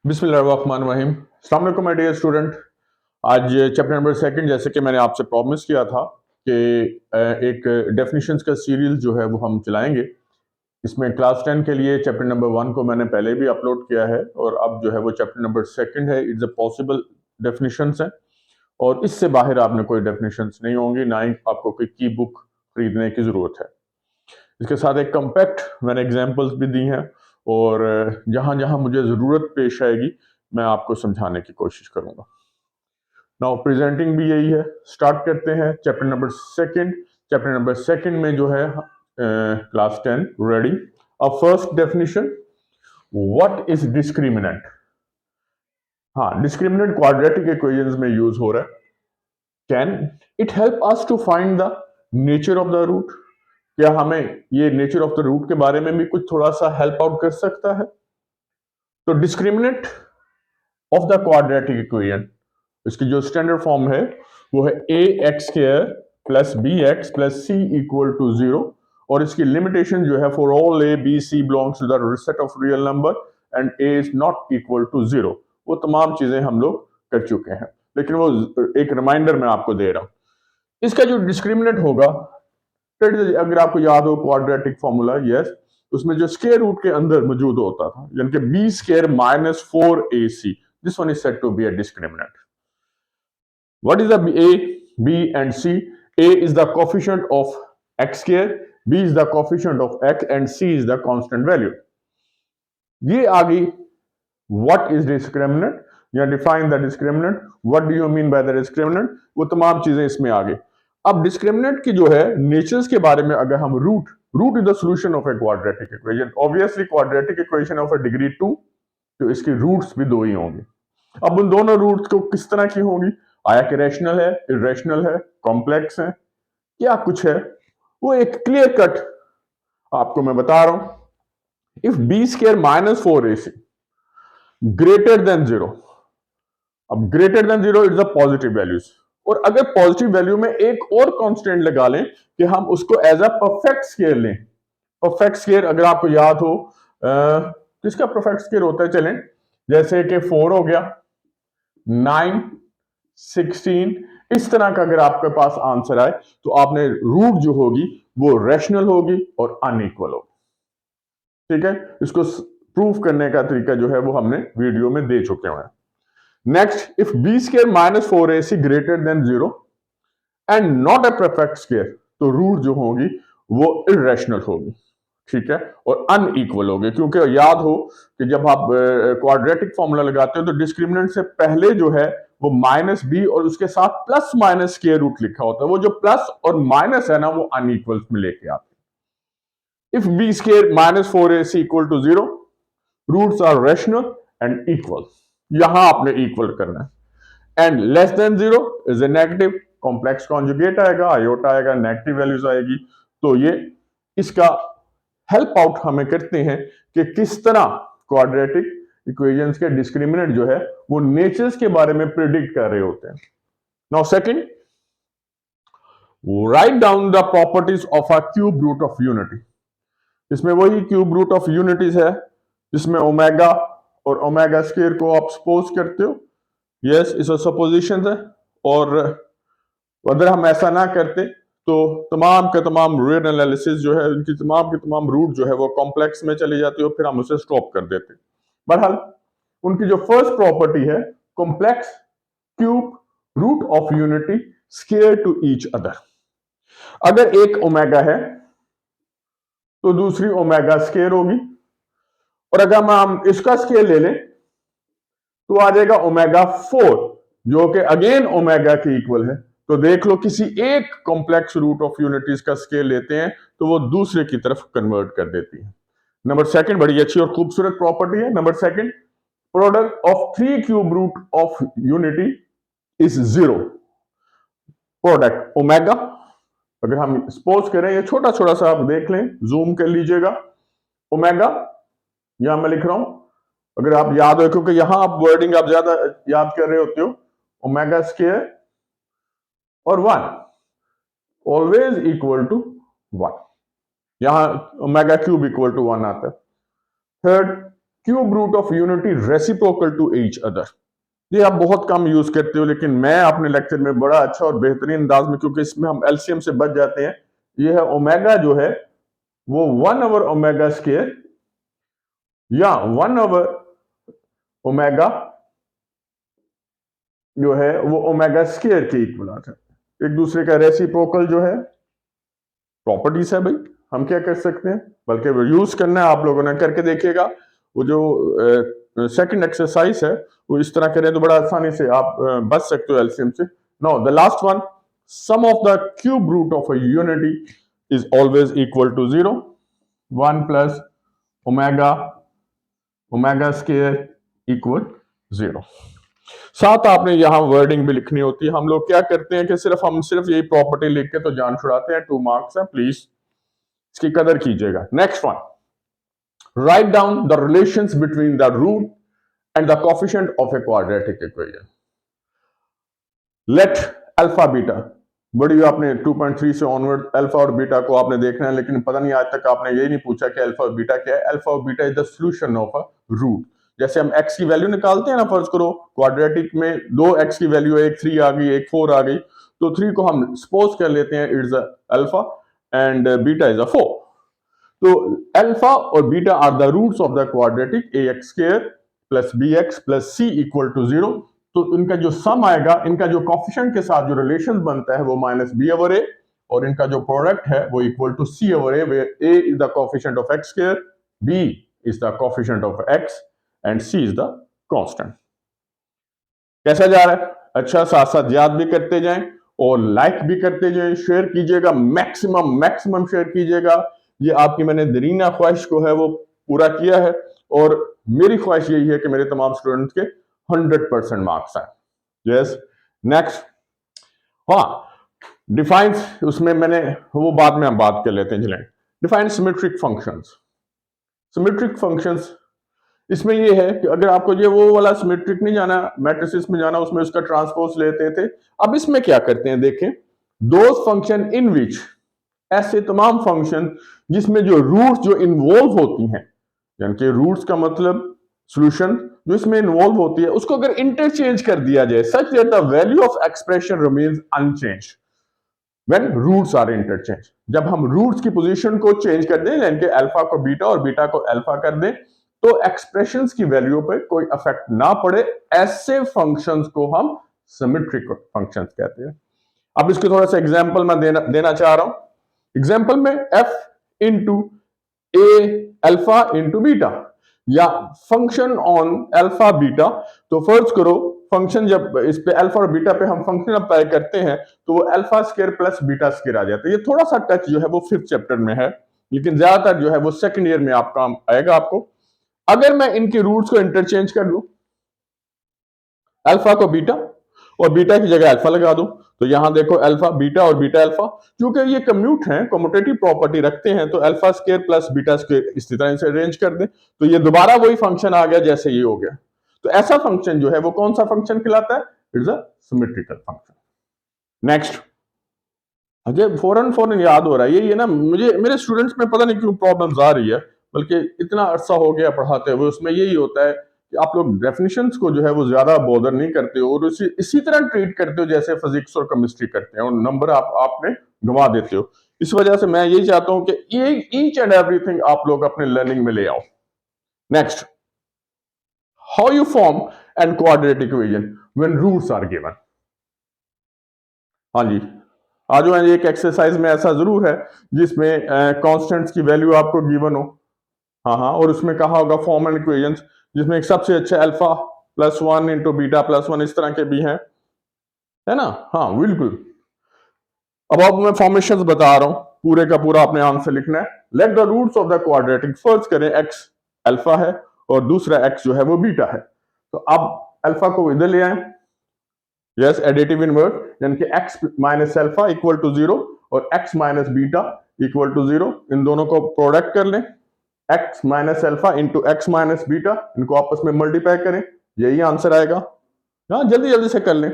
बिस्मिल्लाहिर्रहमानिर्रहीम। अस्सलाम वालेकुम माय डियर स्टूडेंट। आज चैप्टर नंबर सेकंड, जैसे कि मैंने आपसे प्रॉमिस किया था कि एक डेफिनेशंस का सीरीज जो है वो हम चलाएंगे। इसमें क्लास 10 के लिए चैप्टर नंबर 1 को मैंने पहले भी अपलोड किया है और अब जो है वो चैप्टर नंबर सेकंड है। इट्स अ पॉसिबल डेफिनेशंस है और इससे बाहर आपने कोई डेफिनेशंस नहीं होंगी, ना ही आपको कोई की बुक खरीदने की ज़रूरत है। इसके साथ एक कम्पैक्ट मैंने एग्जांपल्स भी दी हैं और जहां जहां मुझे ज़रूरत पेश आएगी मैं आपको समझाने की कोशिश करूंगा। नाउ प्रेजेंटिंग भी यही है। स्टार्ट करते हैं chapter number second. Chapter number second में जो है क्लास 10 रेडी। अब first definition, what is discriminant. हाँ, डिस्क्रिमिनेंट क्वाड्रेटिक इक्वेशंस में यूज हो रहा है। Can it help us to find the nature of the root. क्या हमें ये नेचर ऑफ द रूट के बारे में भी कुछ थोड़ा सा हेल्प आउट कर सकता है? तो discriminant of the quadratic equation, इसकी जो स्टैंडर्ड फॉर्म है वो है A X square plus B X plus C equal to 0। और इसकी लिमिटेशन जो है, for all A B C belongs to the set of real number and A is not equal to 0। वो तमाम चीजें हम लोग कर चुके हैं, लेकिन वो एक रिमाइंडर मैं आपको दे रहा हूं। इसका जो डिस्क्रिमिनेंट होगा, अगर आपको याद हो क्वाड्रेटिक फॉर्मूला, यस, उसमें जो स्क्वायर रूट के अंदर मौजूद होता था, यानी कि B square minus 4ac, this one is said to be a discriminant. What is the a, b and c? a is the coefficient of x square, b is the coefficient of x and c is the constant value. ये आ गई what is discriminant या define the discriminant, what do you mean by the discriminant, वो तमाम चीजें इसमें आ गई। अब discriminant की जो है नेचर्स के बारे में अगर हम root is the solution of a quadratic equation. Obviously quadratic equation of a degree 2, तो इसकी रूट्स भी 2 ही होंगी। अब उन दोनों रूट्स को किस तरह की होंगी, आया कि रैशनल है, इरेशनल है, कॉम्प्लेक्स है, क्या कुछ है, वो एक क्लियर कट आपको मैं बता रहा हूं। If B square minus 4ac greater than 0, अब greater than 0 it's a positive values, और अगर पॉजिटिव वैल्यू में एक और कांस्टेंट लगा लें कि हम उसको एज अ परफेक्ट स्केयर लें। परफेक्ट स्केयर अगर आपको याद हो, किसका परफेक्ट स्केयर होता है, चलें, जैसे कि 4 हो गया, 9, 16, इस तरह का अगर आपके पास आंसर आए तो आपने रूट जो होगी वो रैशनल होगी और अनइक्वल होगी। ठीक है, इसको प्रूफ करने का तरीका जो है वो हमने वीडियो में दे चुके हैं। Next, if B square minus 4ac greater than 0 and not a perfect square, तो रूट जो होगी वो इरेशनल होगी। ठीक है, और अनइक्वल होगी, क्योंकि याद हो कि जब आप क्वाड्रेटिक फॉर्मूला लगाते हो तो डिस्क्रिमिनेंट से पहले जो है वो माइनस बी और उसके साथ प्लस माइनस स्क्वायर रूट लिखा होता है। वो जो प्लस और माइनस है ना, वो अनइक्वल में लेके आते हैं। If B square minus 4ac equal to 0, roots are rational and equal, यहां आपने इक्वल करना है। And less than 0 is a negative, complex conjugate आएगा, आयोटा आएगा, नेगेटिव वैल्यूज आएगी। तो ये इसका हेल्प आउट हमें करते हैं कि किस तरह क्वाड्रेटिक इक्वेशंस के डिस्क्रिमिनेंट जो है वो नेचर्स के बारे में प्रिडिक्ट कर रहे होते हैं। Now second, write down the properties of a cube root of unity. इसमें वही क्यूब रूट ऑफ यूनिटीज है जिसमें ओमेगा और ओमेगा स्क्वायर को आप सपोज करते हो। यस, इस सपोजिशन है, और अगर हम ऐसा ना करते तो तमाम के तमाम रियल एनालिसिस जो है, उनकी तमाम के तमाम रूट जो है वो कॉम्प्लेक्स में चली जाती है और फिर हम उसे स्टॉप कर देते। बहरहाल उनकी जो फर्स्ट प्रॉपर्टी है, complex cube root of unity square to each other. अगर एक ओमेगा है तो दूसरी ओमेगा स्क्वायर होगी, और अगर हम इसका स्क्वायर ले लें तो आ जाएगा ओमेगा 4, जो कि अगेन ओमेगा के इक्वल है। तो देख लो, किसी एक कॉम्प्लेक्स रूट ऑफ यूनिटीज का स्केल लेते हैं तो वो दूसरे की तरफ कन्वर्ट कर देती है। नंबर सेकंड बड़ी अच्छी और खूबसूरत प्रॉपर्टी है। Number second, product of 3 cube root of unity is 0। Product omega, अगर हम सपोज करें, ये छोटा छोटा सा आप देख लें, जूम कर लीजिएगा, ओमेगा यहां मैं लिख रहा हूं, अगर आप याद हो, क्योंकि यहां आप वर्डिंग आप ज्यादा याद कर रहे होते हो, ओमेगा स्क्वायर और 1 ऑलवेज इक्वल टू 1, यहां ओमेगा क्यूब इक्वल टू 1 आता है। Third, cube root of unity reciprocal to each other. ये आप बहुत कम यूज करते हो, लेकिन मैं अपने लेक्चर में बड़ा अच्छा और बेहतरीन अंदाज में, क्योंकि इसमें हम एलसीएम से बच जाते हैं। ये है ओमेगा जो है वो 1/ओमेगा² या 1/ओमेगा जो है वो ओमेगा² के इक्वल आता है। एक दूसरे का रेसिप्रोकल जो है प्रॉपर्टीज है भाई, हम क्या कर सकते हैं, बल्कि यूज करना है, आप लोगों ने करके देखिएगा। वो जो सेकंड एक्सरसाइज है वो इस तरह करें तो बड़ा आसानी से आप बच सकते हो एलसीएम से। Now the last one, sum of the cube root of a unity is always equal to 0, 1 plus omega equal 0। साथ आपने यहां वर्डिंग भी लिखनी होती है। हम लोग क्या करते हैं कि हम सिर्फ यही प्रॉपर्टी लिख के तो जान छुड़ाते हैं। 2 मार्क्स है, प्लीज इसकी कदर कीजिएगा। Next one, write down the relations between the root and the coefficient of a quadratic equation. Let alpha beta, बड़ी आपने 2.3 से ऑनवर्ड अल्फा और बीटा को आपने देखना है, लेकिन पता नहीं आज तक आपने यही नहीं पूछा कि अल्फा और बीटा क्या है। अल्फा और beta is the solution of a root. जैसे हम x की वैल्यू निकालते हैं ना, फर्ज करो क्वाड्रेटिक में 2x की वैल्यू है, एक 3 आ गई, एक 4 आ गई, तो 3 को हम सपोज कर लेते हैं it's alpha and beta is 4। तो अल्फा और beta are the roots of the quadratic ax² plus bx plus c equal to 0। तो इनका जो सम आएगा, इनका जो कोफिशिएंट के साथ जो रिलेशन बनता है वो -b/a, और इनका जो प्रोडक्ट है वो equal to c/a, where a is the coefficient of x², b is the coefficient of x and c is the constant. कैसा जा रहा है? अच्छा, साथ साथ याद भी करते जाएं और लाइक भी करते जाएं, शेयर कीजिएगा, मैक्सिमम शेयर कीजिएगा। ये आपकी मैंने दरीना ख्वाहिश को है वो पूरा किया है, और मेरी ख्वाहिश यही है कि मेरे तमाम स्टूडेंट्स के 100% मार्क्स आए। यस, नेक्स्ट, हाँ, डिफाइंस, उसमें मैंने वो बाद में हम बात कर लेते हैं। चलें, define symmetric functions. Symmetric functions इसमें ये है कि अगर आपको ये वो वाला सिमेट्रिक नहीं जाना, मैट्रिसेस में जाना, उसमें उसका ट्रांसपोज लेते थे। अब इसमें क्या करते हैं, देखें, दोज फंक्शन इन विच, ऐसे तमाम फंक्शन जिसमें जो रूट्स जो इन्वॉल्व होती हैं, यानी कि रूट्स का मतलब सॉल्यूशन जो इसमें इन्वॉल्व होती है, उसको अगर इंटरचेंज कर दिया जाए such that the value of expression remains unchanged when roots are interchange. जब हम रूट्स की पोजीशन को चेंज कर दें, यानी कि अल्फा को बीटा और बीटा को अल्फा कर दें, तो एक्सप्रेशंस की वैल्यू पे कोई इफेक्ट ना पड़े, ऐसे फंक्शंस को हम सिमेट्रिक फंक्शंस कहते हैं। अब इसके थोड़ा सा एग्जांपल मैं देना चाह रहा हूं। एग्जांपल में f into a alpha into beta, या फंक्शन ऑन अल्फा बीटा। तो फर्ज करो फंक्शन जब इस पे अल्फा और बीटा पे हम फंक्शन अप्लाई करते हैं तो वो अल्फा² प्लस बीटा² आ जाता है। ये थोड़ा सा टच जो है वो 5th चैप्टर में है, लेकिन ज्यादातर जो है वो सेकंड ईयर में आपका आएगा आपको। अगर मैं इनके रूट्स को इंटरचेंज कर लूं, अल्फा को बीटा और बीटा की जगह अल्फा लगा दूं, तो यहां देखो अल्फा बीटा और बीटा अल्फा, क्योंकि ये कम्यूट हैं, कम्यूटेटिव प्रॉपर्टी रखते हैं, तो अल्फा² प्लस बीटा² इसी तरह से अरेंज कर दें, तो ये दोबारा वही फंक्शन आ गया जैसे ये हो गया। तो ऐसा फंक्शन जो है वो कौन सा फंक्शन कहलाता है? It's a symmetrical function. Next, Ajay फौरन याद हो रहा है, ये ना मुझे मेरे स्टूडेंट्स में पता नहीं क्यों प्रॉब्लम्स आ रही है, बल्कि इतना अरसा हो गया पढ़ाते हुए, उसमें यही होता है कि आप लोग डेफिनेशंस को जो है वो ज्यादा बॉदर नहीं करते हो, और इसी तरह ट्रीट करते हो जैसे फिजिक्स और केमिस्ट्री करते हैं, और नंबर आपने गंवा देते हो। इस वजह से मैं यही चाहता हूं कि ये ईच एंड एवरीथिंग आप लोग अपने लर्निंग में ले आओ। Next, how you form an quadratic equation when roots are given. हाँ जी, आज एक एक्सरसाइज में ऐसा जरूर है जिसमें कांस्टेंट्स की वैल्यू आपको गिवन हो, हाँ, और उसमें कहा होगा फॉर्म एन इक्वेशंस, जिसमें एक सबसे अच्छा अल्फा +1 इंटू बीटा +1 इस तरह के भी हैं, है ना। हाँ बिल्कुल। अब मैं फॉर्मेशंस बता रहा हूं, पूरे का पूरा आपने आंसर लिखना है। Let the roots of the quadratic, first करें x अल्फा है और दूसरा x जो है वो बीटा है, तो अब अल्फा को इधर ले आए, यस, एडिटिव इनवर्स, यानी कि x minus alpha equal to 0 और x minus beta equal to 0, इन दोनों को प्रोडक्ट कर लें, x minus alpha into x minus beta, इनको आपस में मल्टीप्लाई करें, यही आंसर आएगा। हाँ, जल्दी जल्दी से कर लें।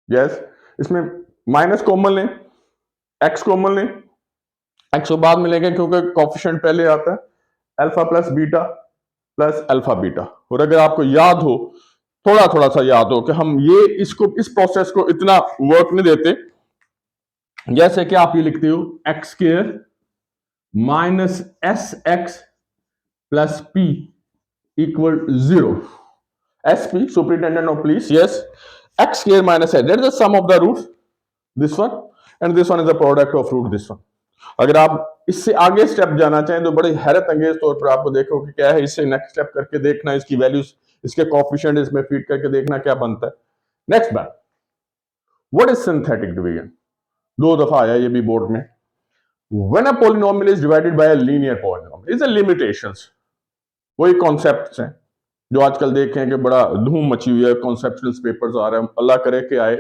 यस, इसमें माइनस कॉमन लें, x कॉमन लें, x को बाद में लेंगे क्योंकि कोफिशिएंट पहले आता है, alpha plus beta plus alpha beta. और अगर आपको याद हो, थोड़ा थोड़ा सा याद हो कि हम ये इस प्रोसेस को इतना वर्क नहीं देते, जैसे कि आप ये लिखते हो x square minus S x plus P equal 0। S P superintendent of police, yes, x square minus H, that is the sum of the roots, this one, and this one is the product of root this one. अगर आप इससे आगे step जाना चाहें तो बड़े हैरत अंगेज तौर पर आपको देखो कि क्या है, इससे नेक्स्ट स्टेप करके देखना, इसकी वैल्यूज, इसके कोएफिशिएंट इसमें फीड करके देखना क्या बनता है। नेक्स्ट बात, व्हाट इज सिंथेटिक डिवीजन? 2 दफा आया ये भी बोर्ड में। When a polynomial is divided by a linear polynomial, is a limitations। वही कॉन्सेप्ट्स हैं जो आजकल देखें कि बड़ा धूम मची हुई है, कॉन्सेप्चुअल पेपर्स आ रहे हैं, अल्लाह करे कि आए।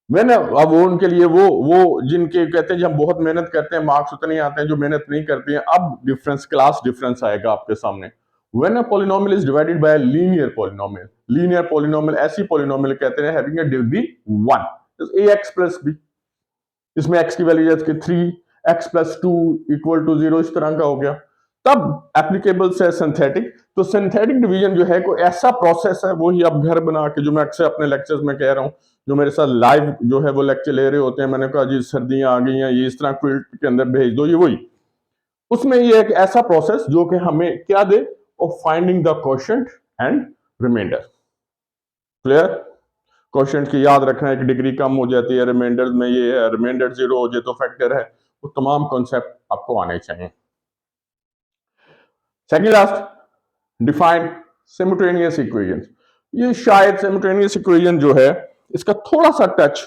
मैंने अब वो उनके लिए वो जिनके कहते हैं जब हम बहुत मेहनत करते हैं मार्क्स उतने आते हैं, जो मेहनत नहीं करती हैं, अब डिफरेंस, क्लास डिफरेंस आएगा आपके सामने। When a polynomial is divided by a linear polynomial, linear polynomial ऐसी polynomial कहते हैं having a degree 1, ax plus b, इसमें x की वैल्यू जैसे 3x plus 2 इक्वल टू 0, इस तरह का हो गया, तब एप्लीकेबल से सिंथेटिक। तो सिंथेटिक डिवीजन जो है कोई ऐसा प्रोसेस है, वही आप घर बना के, जो मैं अक्सर अपने लेक्चर्स में कह रहा हूं, जो मेरे साथ लाइव जो है वो लेक्चर ले रहे होते हैं, मैंने कहा जी सर्दियां आ गई हैं, ये इस तरह क्विल्ट के अंदर भेज दो, ये वही, उसमें ये एक ऐसा प्रोसेस जो कि हमें क्या दे, of finding the quotient and remainder. Clear? Quotient की याद रखना, एक डिग्री कम हो जाती है, रिमाइंडर में ये है, रिमाइंडर 0 हो जाए तो फैक्टर है, वो तमाम कॉन्सेप्ट आपको आने चाहिए। Second last, define simultaneous equation. ये शायद सिमुटेनियस इक्वेशन जो है इसका थोड़ा सा टच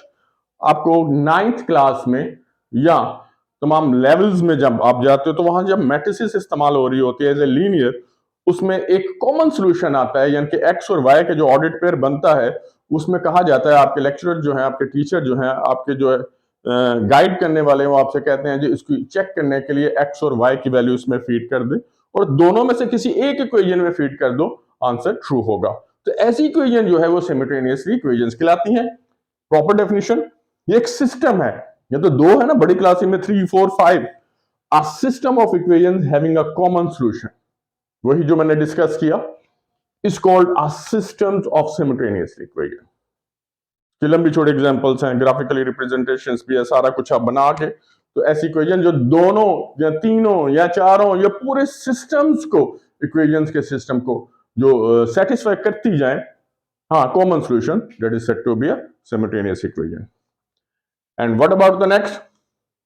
आपको 9th क्लास में या तमाम लेवल्स में जब आप जाते हो तो वहां जब मैट्रिसेस इस्तेमाल हो रही होती है एज ए लीनियर, उसमें एक कॉमन सोल्यूशन आता है, यानी कि एक्स और वाई का जो ऑडिट पेयर बनता है, उसमें कहा जाता है, आपके लेक्चरर जो है, आपके टीचर जो है, आपके जो है गाइड करने वाले, वो आपसे कहते हैं जी इसको चेक करने के लिए एक्स और वाई की वैल्यू इसमें फीड कर दे और दोनों में से किसी एक इक्वेशन में फीड कर दो, आंसर ट्रू होगा। तो ऐसी इक्वेशन जो है वो सिमुटेनियसली इक्वेशंस कहलाती हैं। प्रॉपर डेफिनेशन, ये एक सिस्टम है, ये तो 2 है ना बड़ी क्लास में, 3 4 5, a system of equations having a common solution, वही जो मैंने डिस्कस किया, is called a systems of simultaneous equation. लंबी छोटी एग्जांपल्स हैं, ग्राफिकली रिप्रेजेंटेशंस भी है, सारा कुछ आप बना के, तो ऐसी इक्वेशन जो दोनों या तीनों या चारों या पूरे सिस्टम्स को, इक्वेशंस के सिस्टम को जो सेटिस्फाई करती जाए, हाँ, common solution, that is said to be a simultaneous equation. And what about the next?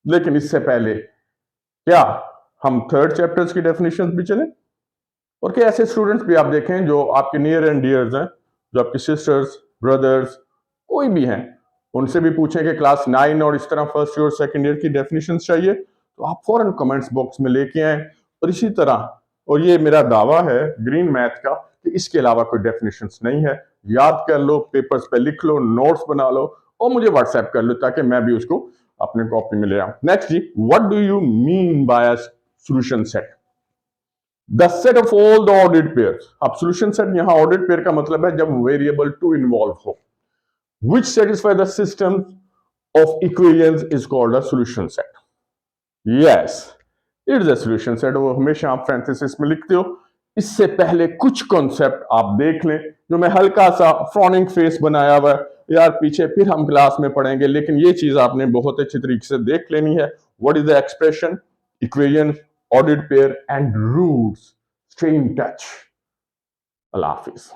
लेकिन इससे पहले क्या हम थर्ड चैप्टर्स की डेफिनेशंस भी चलें? और क्या ऐसे स्टूडेंट्स भी आप देखें जो आपके नियर एंड डियर्स हैं, जो आपकी सिस्टर्स, ब्रदर्स, कोई भी हैं, उनसे भी पूछें कि क्लास 9 और इस तरह फर्स्ट ईयर और सेकंड ईयर की डेफिनेशंस चाहिए, तो आप फौरन कमेंट्स बॉक्स में लेके आए। और इसी तरह, और ये मेरा दावा है ग्रीन मैथ का, कि इसके अलावा कोई डेफिनेशंस नहीं है, याद कर लो, पेपर्स पे लिख लो, नोट्स बना लो और मुझे व्हाट्सएप कर लो ताकि मैं भी उसको अपने कॉपी में ले आऊं। नेक्स्ट जी, what do you mean by a solution set? The set of all the ordered pairs. अब सॉल्यूशन सेट, यहां ऑर्डर्ड पेयर का मतलब है जब वेरिएबल 2 इन्वॉल्व हो, which satisfy the system of equations is called a solution set. Yes, it is a solution set। वो हमेशा आप पैरेंथेसिस में लिखते हो। इससे पहले कुछ कॉन्सेप्ट आप देख लें, जो मैं हल्का सा फ्रॉनिंग फेस बनाया हुआ है यार पीछे, फिर हम क्लास में पढ़ेंगे, लेकिन ये चीज आपने बहुत अच्छी तरीके से देख लेनी है। What is the expression, equation, ordered pair and roots. Stay in touch. अल्लाह हाफिज।